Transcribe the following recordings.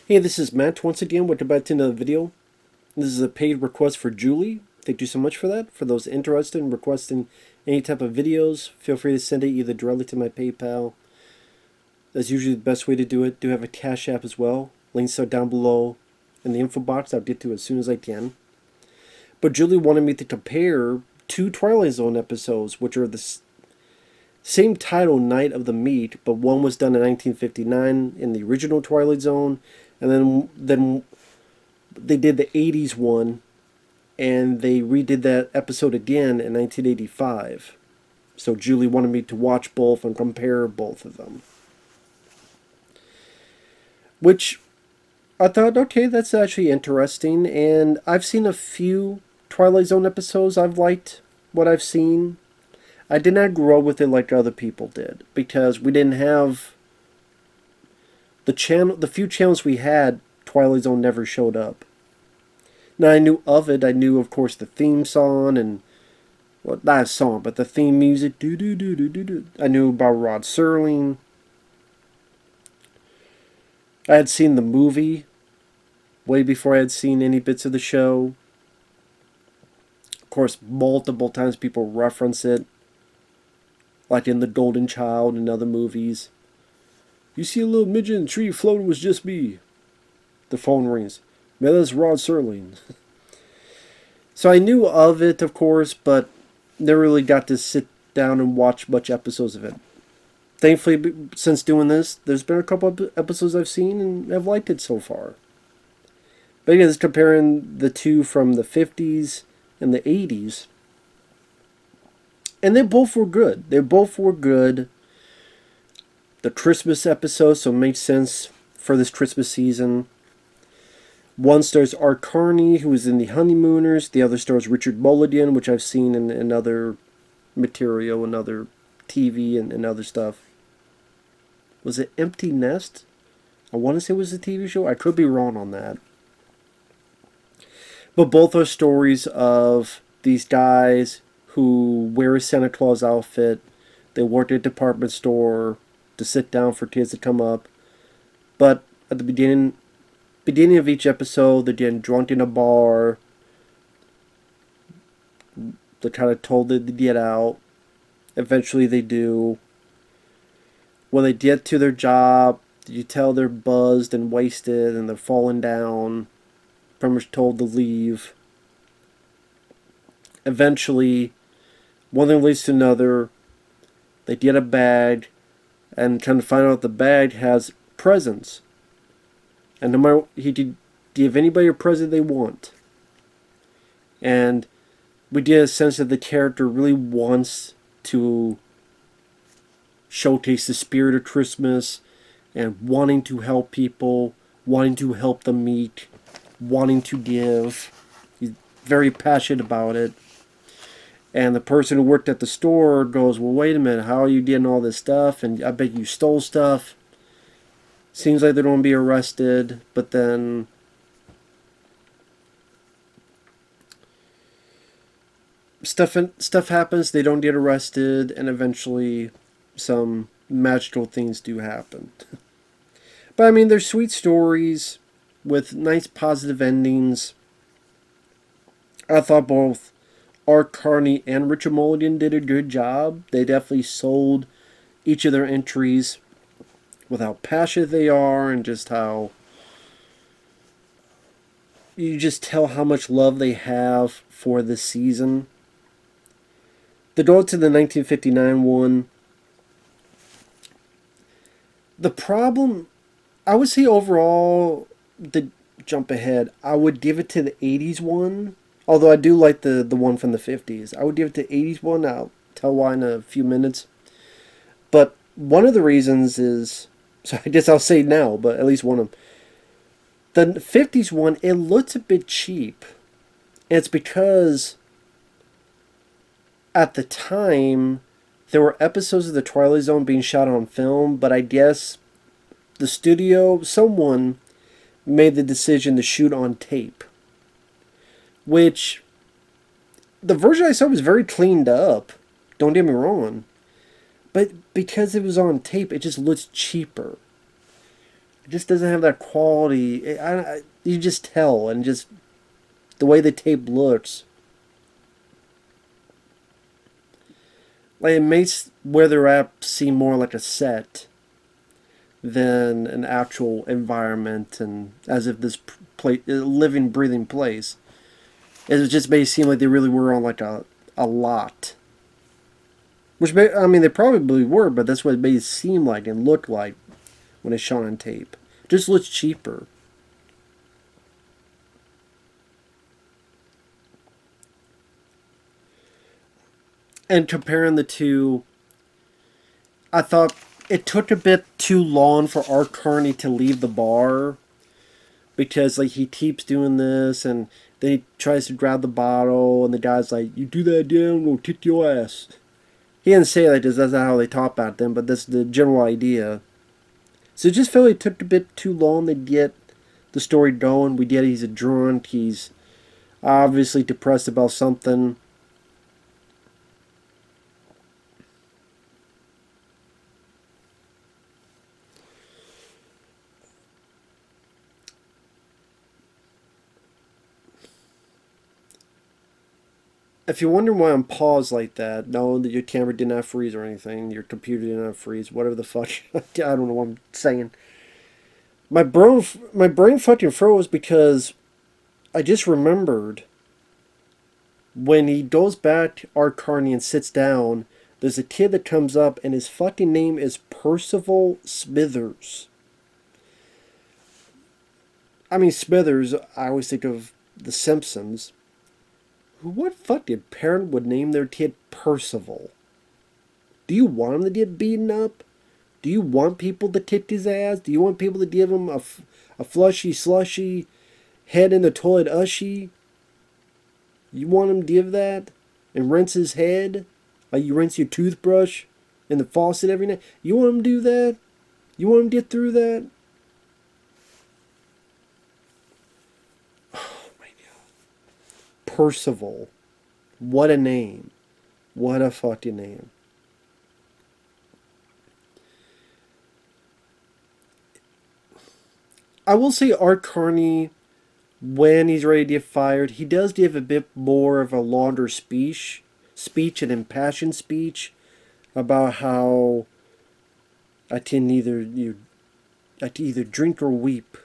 Hey, this is Matt once again. Welcome back to another video. This is a paid request for Julie. Thank you so much for that. For those interested in requesting any type of videos, feel free to send it either directly to my PayPal. That's usually the best way to do it. Do have a Cash App as well. Links are down below in the info box. I'll get to it as soon as I can. But Julie wanted me to compare two Twilight Zone episodes, which are the same title, Night of the Meek, but one was done in 1959 in the original Twilight Zone, and then they did the 80s one, and they redid that episode again in 1985. So Julie wanted me to watch both and compare both of them. Which I thought, okay, that's actually interesting, and I've seen a few Twilight Zone episodes. I've liked what I've seen. I did not grow up with it like other people did, because we didn't have the channel. The few channels we had, Twilight Zone never showed up. Now I knew of it. I knew, of course, the theme song and, well, not a song, but the theme music. Do do do do do do. I knew about Rod Serling. I had seen the movie way before I had seen any bits of the show. Of course, multiple times people reference it, like in The Golden Child and other movies. You see a little midget in the tree floating, was just me. The phone rings. Man, that's Rod Serling. So I knew of it, of course, but never really got to sit down and watch much episodes of it. Thankfully, since doing this, there's been a couple of episodes I've seen and I've liked it so far. But again, just comparing the two from the 50s and the 80s. And they both were good. They both were good. The Christmas episode, so it made sense for this Christmas season. One stars Art Carney, who was in The Honeymooners. The other stars Richard Mulligan, which I've seen in other material and other TV and other stuff. Was it Empty Nest? I want to say it was a TV show. I could be wrong on that. But both are stories of these guys who wear a Santa Claus outfit. They work at a department store to sit down for kids to come up. But at the beginning of each episode, they're getting drunk in a bar. They're kind of told to get out. Eventually they do. When they get to their job, you tell they're buzzed and wasted and they're falling down. Pretty much told to leave. Eventually, one thing leads to another. They get a bag and kind of find out the bag has presents. And no matter, he could give anybody a present they want. And we get a sense that the character really wants to showcase the spirit of Christmas and wanting to help people, wanting to help the meek, wanting to give. He's very passionate about it. And the person who worked at the store goes, well, wait a minute, how are you getting all this stuff? And I bet you stole stuff. Seems like they don't want to be arrested, but then stuff happens, they don't get arrested, and eventually some magical things do happen. But I mean, they're sweet stories with nice positive endings. I thought both Art Carney and Richard Mulligan did a good job. They definitely sold each of their entries with how passionate they are and just how you just tell how much love they have for this season. To go to the 1959 one, the problem, I would say overall, the jump ahead, I would give it to the 80s one. Although I do like the one from the 50s. I would give it to the 80s one. I'll tell why in a few minutes. But one of the reasons is, so I guess I'll say now, but at least one of them. The 50s one, it looks a bit cheap. And it's because at the time, there were episodes of the Twilight Zone being shot on film, but I guess the studio, someone made the decision to shoot on tape. Which, the version I saw was very cleaned up. Don't get me wrong. But because it was on tape, it just looks cheaper. It just doesn't have that quality. You just tell, and just the way the tape looks. Like, it makes where they're at seem more like a set than an actual environment, and as if this living, breathing place. It just made it seem like they really were on like a lot. I mean, they probably were, but that's what it made it seem like and look like when it's shown on tape. It just looks cheaper. And comparing the two, I thought it took a bit too long for Art Carney to leave the bar, because like he keeps doing this, and then he tries to grab the bottle, and the guy's like, "You do that again, we'll kick your ass." He didn't say like this. That's not how they talk about them, but that's the general idea. So it just felt like it took a bit too long to get the story going. We get he's a drunk. He's obviously depressed about something. If you're wondering why I'm paused like that, no, that your camera did not freeze or anything. Your computer did not freeze. Whatever the fuck. I don't know what I'm saying. My brain fucking froze because I just remembered when he goes back to Art Carney and sits down, there's a kid that comes up and his fucking name is Percival Smithers. I mean, Smithers, I always think of The Simpsons. What fucking parent would name their kid Percival? Do you want him to get beaten up? Do you want people to kick his ass? Do you want people to give him a flushy, slushy, head in the toilet ushy? You want him to give that? And rinse his head? Like you rinse your toothbrush in the faucet every night? You want him to do that? You want him to get through that? Oh my god. Percival. What a name. What a fucking name. I will say Art Carney, when he's ready to get fired, he does give a bit more of a longer an impassioned speech about how I can either drink or weep,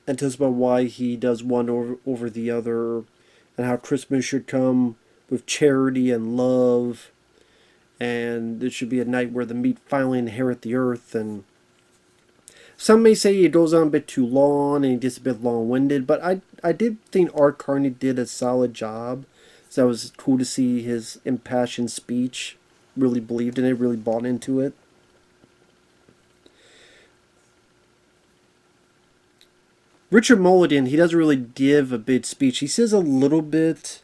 and tells about why he does one over the other, and how Christmas should come with charity and love, and it should be a night where the meat finally inherit the earth. And some may say it goes on a bit too long and it gets a bit long-winded, but I did think Art Carney did a solid job. So it was cool to see his impassioned speech. Really believed in it, really bought into it. Richard Mulligan, he doesn't really give a big speech. He says a little bit.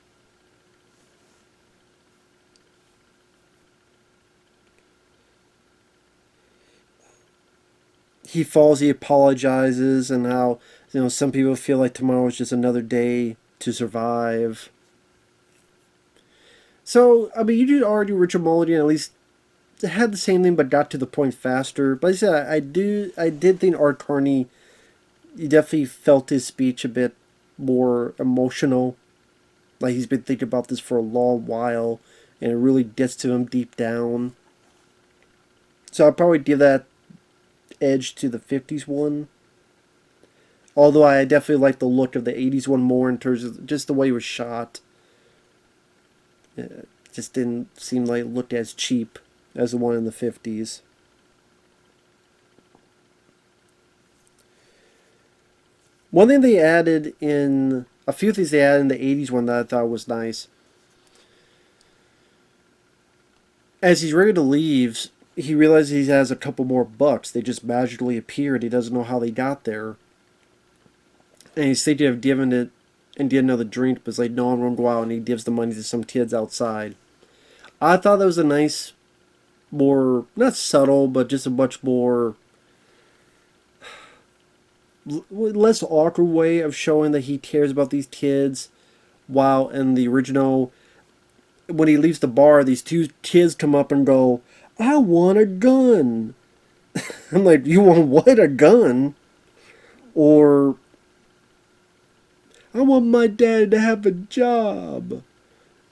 He falls, he apologizes, and how, some people feel like tomorrow is just another day to survive. So, I mean, you could argue Richard Mulligan at least had the same thing but got to the point faster. But like I said, I did think Art Carney, he definitely felt his speech a bit more emotional. Like he's been thinking about this for a long while, and it really gets to him deep down. So I'd probably give that edge to the 50s one. Although I definitely like the look of the 80s one more in terms of just the way it was shot. It just didn't seem like it looked as cheap as the one in the 50s. One thing they added in... A few things they added in the 80s one that I thought was nice. As he's ready to leave, he realizes he has a couple more bucks. They just magically appeared. He doesn't know how they got there. And he's thinking of giving it and get another drink, but it's like, no, I'm going to go out, and he gives the money to some kids outside. I thought that was a nice, more, not subtle, but just a much more, less awkward way of showing that he cares about these kids, while in the original, when he leaves the bar, these two kids come up and go, I want a gun. I'm like, you want what? A gun? Or, I want my dad to have a job.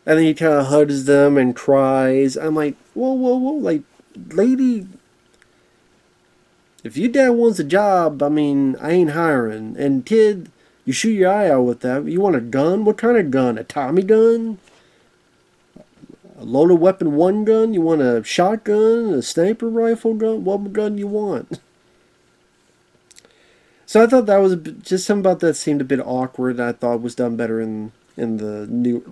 And then he kind of hugs them and cries. I'm like, whoa, whoa, whoa. Like, lady, if your dad wants a job, I mean, I ain't hiring. And kid, you shoot your eye out with that. You want a gun? What kind of gun? A Tommy gun? A loaded weapon one gun? You want a shotgun? A sniper rifle gun? What gun you want? So I thought that was just something about that seemed a bit awkward. And I thought was done better in the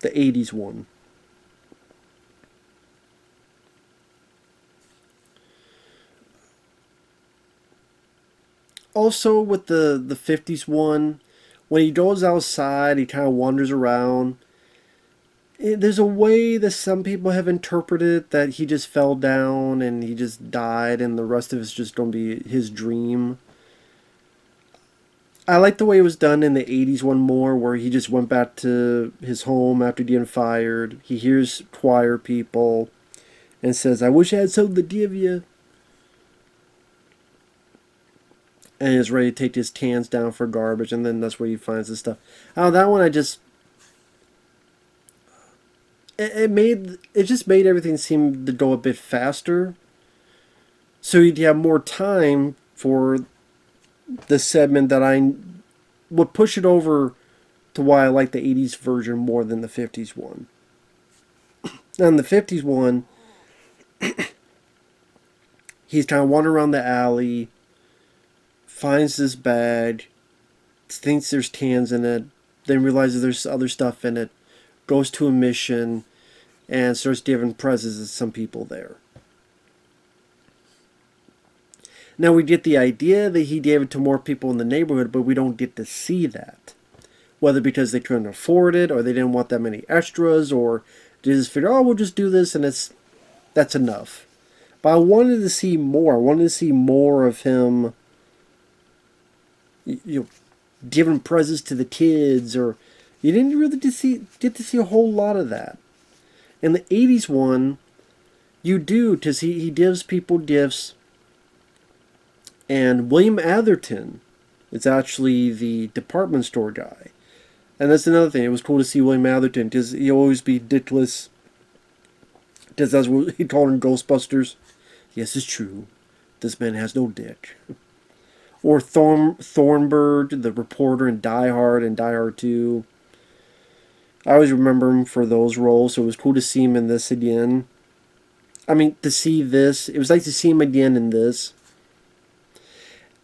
80s one. Also with the 50s one, when he goes outside, he kind of wanders around. There's a way that some people have interpreted that he just fell down and he just died and the rest of it's just going to be his dream. I like the way it was done in the 80s one more, where he just went back to his home after getting fired. He hears choir people and says, I wish I had something to give you. And is ready to take his cans down for garbage, and then that's where he finds the stuff. Oh, that one I just it just made everything seem to go a bit faster, so you'd have more time for the segment that I would push it over to why I like the 80s version more than the 50s one. Now in the 50s one, he's kind of wandering around the alley, finds this bag, thinks there's cans in it, then realizes there's other stuff in it, goes to a mission, and starts giving presents to some people there. Now we get the idea that he gave it to more people in the neighborhood, but we don't get to see that. Whether because they couldn't afford it, or they didn't want that many extras, or they just figured, oh, we'll just do this and that's enough. But I wanted to see more. I wanted to see more of him, giving presents to the kids, or you didn't really get to see a whole lot of that. In the 80s one, you do, because he gives people gifts. And William Atherton is actually the department store guy. And that's another thing. It was cool to see William Atherton, because he'll always be dickless. Because that's what he called in Ghostbusters. Yes, it's true. This man has no dick. Or Thornburg, the reporter in Die Hard and Die Hard 2. I always remember him for those roles, so it was cool to see him in this again. I mean, to see this, it was like to see him again in this.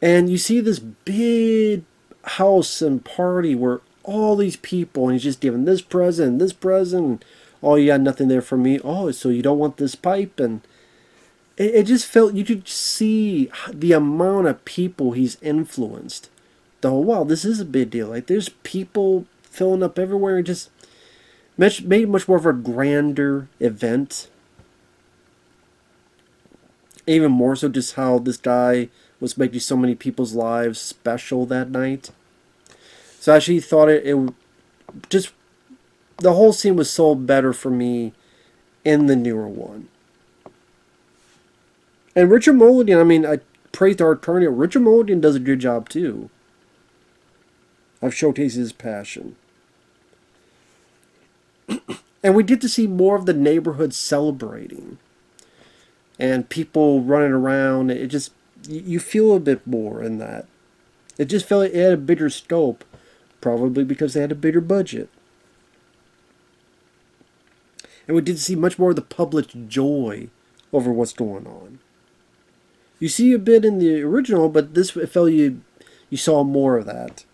And you see this big house and party where all these people, and he's just giving this present, and this present, and, oh, you got nothing there for me. Oh, so you don't want this pipe? And it just felt, you could see the amount of people he's influenced. Oh, wow, this is a big deal. Like, there's people filling up everywhere, and just made it much more of a grander event. Even more so just how this guy was making so many people's lives special that night. So I actually thought it just, the whole scene was sold better for me in the newer one. And Richard Mulligan, I mean, I praised Art Carney. Richard Mulligan does a good job too of showcasing his passion. And we get to see more of the neighborhood celebrating. And people running around. It just, you feel a bit more in that. It just felt like it had a bigger scope. Probably because they had a bigger budget. And we did see much more of the public's joy over what's going on. You see a bit in the original, but this, it felt you saw more of that.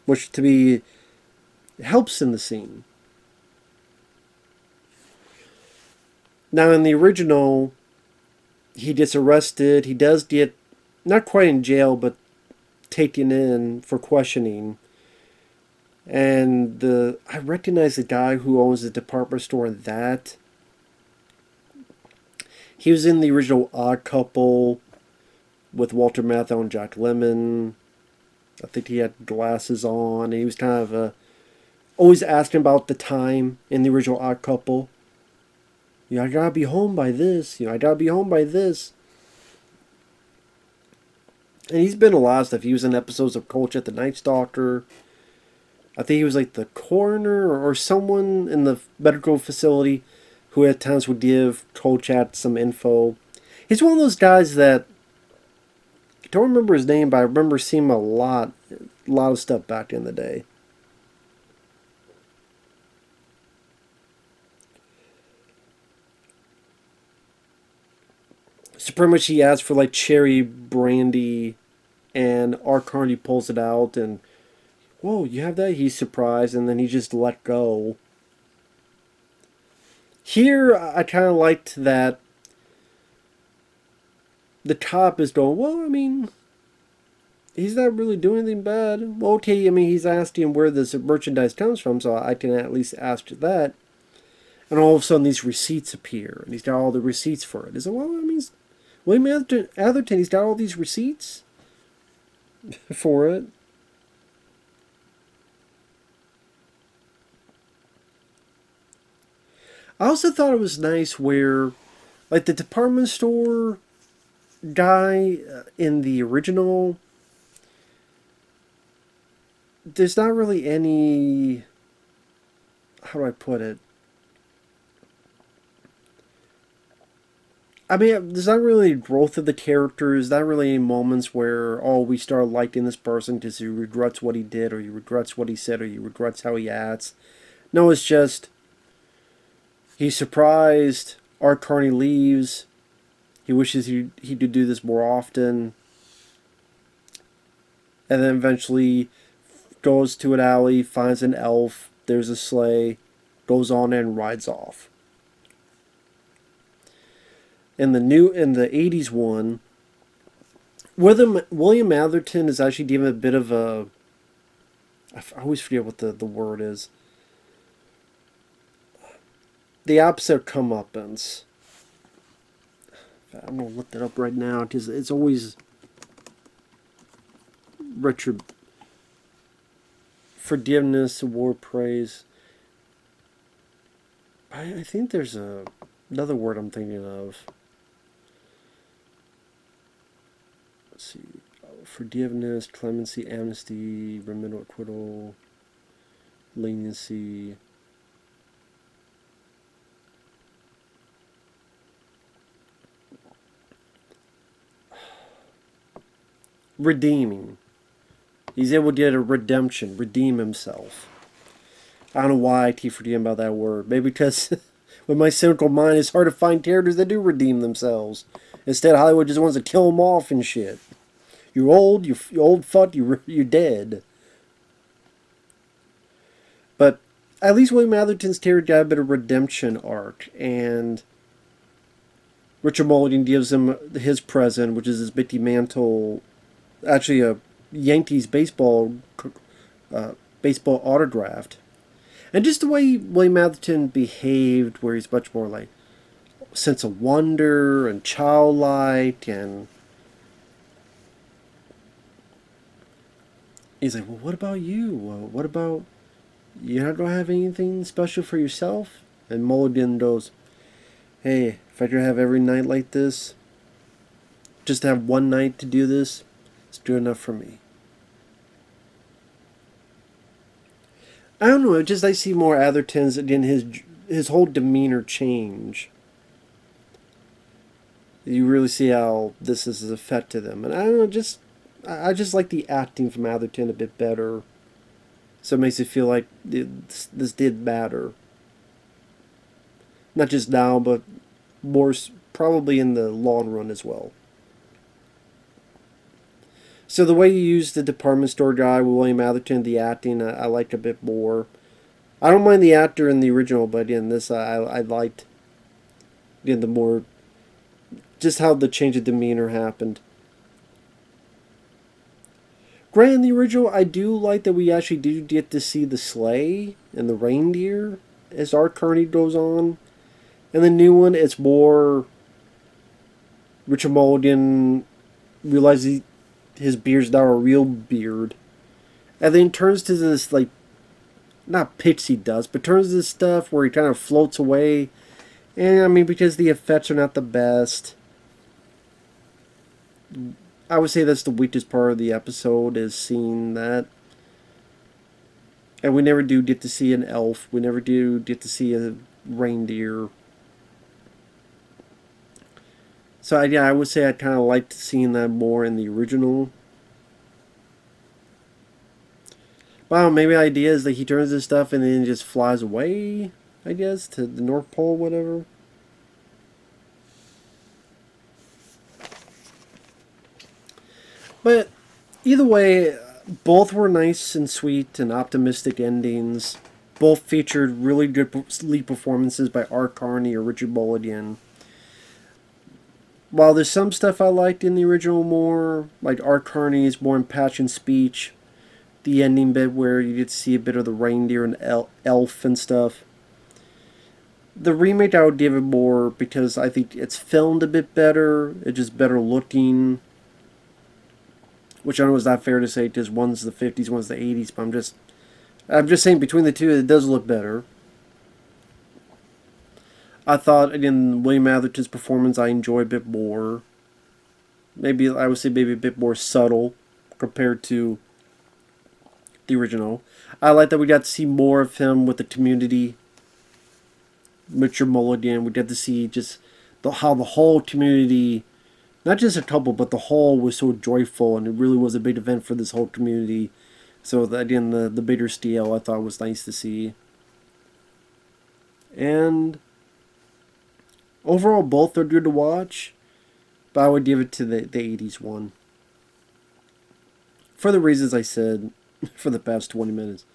Which to me helps in the scene. Now in the original, he gets arrested. He does get, not quite in jail, but taken in for questioning. And I recognize the guy who owns the department store in that. He was in the original Odd Couple with Walter Matthau and Jack Lemmon. I think he had glasses on. And he was kind of always asking about the time in the original Odd Couple. You know, I gotta be home by this. You know, I gotta be home by this. And he's been a lot of stuff. He was in episodes of Coach at the Night Stalker. I think he was like the coroner or someone in the medical facility who at times would give Kolchak some info. He's one of those guys that I don't remember his name, but I remember seeing him a lot of stuff back in the day. So pretty much he asks for like cherry brandy, and R. Carney pulls it out, and whoa, you have that? He's surprised, and then he just let go. Here, I kind of liked that the cop is going, well, I mean, he's not really doing anything bad. Well, okay, I mean, he's asking where this merchandise comes from, so I can at least ask that. And all of a sudden, these receipts appear, and he's got all the receipts for it. Is it, well, I mean, William Atherton, he's got all these receipts for it. I also thought it was nice where, like, the department store guy in the original, there's not really any, how do I put it? I mean, there's not really growth of the characters, not really any moments where, oh, we start liking this person because he regrets what he did, or he regrets what he said, or he regrets how he acts. No, it's just, he's surprised, Art Carney leaves, he wishes he could do this more often, and then eventually goes to an alley, finds an elf, there's a sleigh, goes on and rides off. In the 80s one, William Atherton is actually given a bit of a, I always forget what the word is. The opposite of comeuppance. I'm going to look that up right now because it's always forgiveness, award, praise. I think there's another word I'm thinking of. Let's see. Forgiveness, clemency, amnesty, remittal, acquittal, leniency. Redeeming. He's able to get a redemption, redeem himself. I don't know why I keep forgetting about that word. Maybe because with my cynical mind, it's hard to find characters that do redeem themselves. Instead, Hollywood just wants to kill them off and shit. You're old, you old fuck, you're dead. But at least William Atherton's character got a bit of redemption arc, and Richard Mulligan gives him his present, which is his Mickey Mantle, actually a Yankees baseball autographed. And just the way William Atherton behaved, where he's much more like sense of wonder and childlike, and he's like, well, what about you? What about, you're not going to have anything special for yourself? And Mulligan goes, hey, if I could have every night like this, just to have one night to do this, it's good enough for me. I don't know, just I see more Atherton's, again, his whole demeanor change. You really see how this is affected them. And I don't know, I just like the acting from Atherton a bit better. So it makes it feel like this did matter. Not just now, but more probably in the long run as well. So the way you use the department store guy with William Atherton, the acting, I liked a bit more. I don't mind the actor in the original, but in this, I liked the more, just how the change of demeanor happened. Granted, in the original, I do like that we actually do get to see the sleigh and the reindeer as Art Carney goes on. And the new one, it's more Richard Mulligan realizes his beard's not a real beard. And then turns to this, like, not pixie dust, but turns to this stuff where he kind of floats away. And I mean, because the effects are not the best, I would say that's the weakest part of the episode, is seeing that. And we never do get to see an elf. We never do get to see a reindeer. So yeah, I would say I kind of liked seeing that more in the original. Wow, maybe the idea is that he turns his stuff and then just flies away, I guess, to the North Pole, whatever. But either way, both were nice and sweet and optimistic endings. Both featured really good lead performances by Art Carney or Richard Mulligan. While there's some stuff I liked in the original more, like Art Carney's more impassioned speech, the ending bit where you get to see a bit of the reindeer and elf and stuff. The remake I would give it more because I think it's filmed a bit better, it's just better looking. Which I know is not fair to say because one's the 50s, one's the 80s, but I'm just saying between the two it does look better. I thought again William Atherton's performance I enjoy a bit more. Maybe I would say maybe a bit more subtle compared to the original. I like that we got to see more of him with the community. Richard Mulligan, we got to see just how the whole community, not just a couple, but the whole was so joyful, and it really was a big event for this whole community. So again, the bigger scale I thought was nice to see. And overall, both are good to watch, but I would give it to the 80s one. For the reasons I said for the past 20 minutes.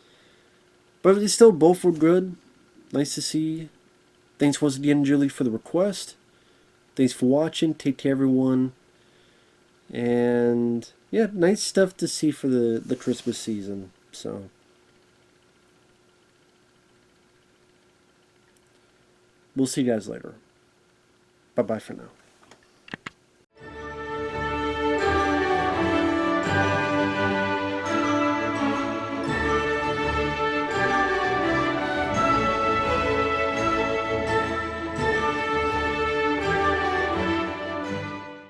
But it's still, both were good. Nice to see. Thanks once again, Julie, for the request. Thanks for watching. Take care, everyone. And yeah, nice stuff to see for the Christmas season. So we'll see you guys later. Bye-bye for now.